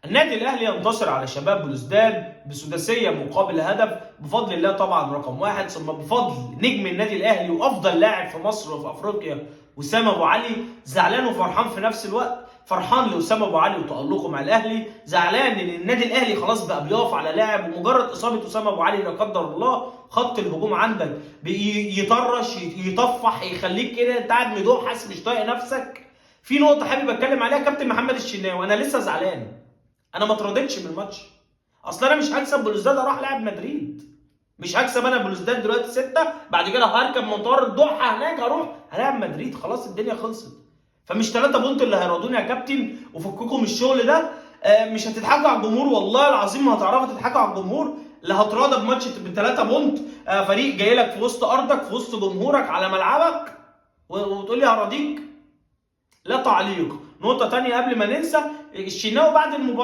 النادي الاهلي ينتصر على شباب بلوزداد بسداسيه مقابل هدف بفضل الله طبعا رقم واحد، ثم بفضل نجم النادي الاهلي وافضل لاعب في مصر وفي افريقيا وسام ابو علي. زعلان وفرحان في نفس الوقت، فرحان لوسام ابو علي وتالقه مع الاهلي، زعلان ان النادي الاهلي خلاص بقى بيقف على لاعب، ومجرد اصابه وسام ابو علي لا قدر الله خط الهجوم عندك يطرش يطفح يخليك كده انت قاعد مدوحس مش طايق نفسك. في نقطه حابب اتكلم عليها كابتن محمد الشناوي، انا لسه زعلان، انا ما اترضيتش من الماتش. اصل انا مش هكسب بلوزداد اروح لاعب مدريد، مش هكسب انا بلوزداد دلوقتي 6 بعد كده هركب مطار الضحى هناك هروح هلاعب مدريد، خلاص الدنيا خلصت. فمش 3 بونت اللي هيرضوني يا كابتن، وفككم الشغل ده. مش هتضحكوا على الجمهور والله العظيم ما هتعرفوا تضحكوا على الجمهور. لا هتراضى بماتش ب3 بونت، فريق جاي لك في وسط ارضك في وسط جمهورك على ملعبك وتقول لي هراضيك. لا تعليق. نقطة تانية قبل ما ننسى، الشناوي بعد المباراة